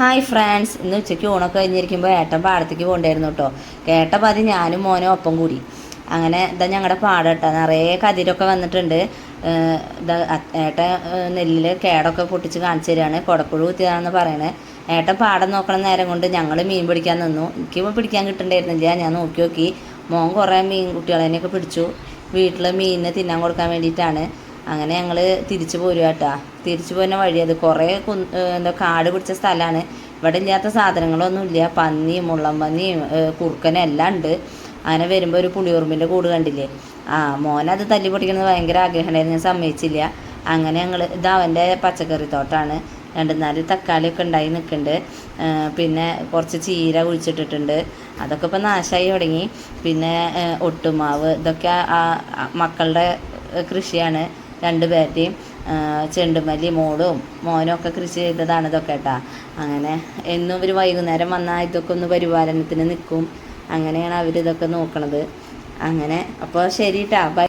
Hi friends, ഇന്ന് ഉച്ചയ്ക്ക് ഊണൊക്കെ കഴിഞ്ഞിരിക്കുമ്പോൾ ഏട്ടൻ പാടത്തേക്ക് പോകണ്ടായിരുന്നു കേട്ടോ. കേട്ട പാതി ഞാനും മോനും ഒപ്പം കൂടി. അങ്ങനെ ഇതാ ഞങ്ങളുടെ പാടം കേട്ടോ, നിറയെ കതിരൊക്കെ വന്നിട്ടുണ്ട്. ഇതാ ഏട്ടൻ നെല്ലിൽ കേടൊക്കെ പൊട്ടിച്ച് കാണിച്ചു തരികയാണ്. കുടപ്പുഴ കുത്തിയതാണെന്ന് പറയണേ. ഏട്ടൻ പാടം നോക്കണ നേരം കൊണ്ട് ഞങ്ങൾ മീൻ പിടിക്കാൻ നിന്നു. എനിക്ക് പിടിക്കാൻ കിട്ടണ്ടായിരുന്നില്ല. ഞാൻ നോക്കി നോക്കി. മോൻ കുറേ മീൻ കുട്ടികളെയൊക്കെ പിടിച്ചു. വീട്ടിൽ മീനിന് തിന്നാൻ കൊടുക്കാൻ വേണ്ടിയിട്ടാണ്. അങ്ങനെ ഞങ്ങൾ തിരിച്ചു പോരുക കേട്ടോ. തിരിച്ചു പോകുന്ന വഴി അത് കുറേ എന്താ കാട് പിടിച്ച സ്ഥലമാണ്. ഇവിടെ ഇല്ലാത്ത സാധനങ്ങളൊന്നുമില്ല. പന്നിയും മുള്ളം പന്നിയും കുറുക്കനും എല്ലാം ഉണ്ട്. അങ്ങനെ വരുമ്പോൾ ഒരു പുളിയുറുമ്പിൻ്റെ കൂട് കണ്ടില്ലേ, മോനത് തല്ലി പൊട്ടിക്കുന്നത് ഭയങ്കര ആഗ്രഹമുണ്ടായിരുന്നു. ഞാൻ സമ്മതിച്ചില്ല. അങ്ങനെ ഞങ്ങൾ ഇത് അവൻ്റെ പച്ചക്കറി തോട്ടമാണ്. 2-4 തക്കാളിയൊക്കെ ഉണ്ടായി നിൽക്കുന്നുണ്ട്. പിന്നെ കുറച്ച് ചീര കുഴിച്ചിട്ടിട്ടുണ്ട്. അതൊക്കെ ഇപ്പോൾ നാശമായി തുടങ്ങി. പിന്നെ ഒട്ടുമാവ്, ഇതൊക്കെ മക്കളുടെ കൃഷിയാണ്. 2 പേരുടെയും. ചെണ്ടുമല്ലി മോനും ഒക്കെ കൃഷി ചെയ്തതാണ് ഇതൊക്കെ കേട്ടോ. അങ്ങനെ എന്നും ഇവർ വൈകുന്നേരം വന്നാൽ ഇതൊക്കെ ഒന്ന് പരിപാലനത്തിന് നിൽക്കും. അങ്ങനെയാണ് അവരിതൊക്കെ നോക്കണത്. അങ്ങനെ അപ്പോൾ ശരി കേട്ടോ, ബൈ.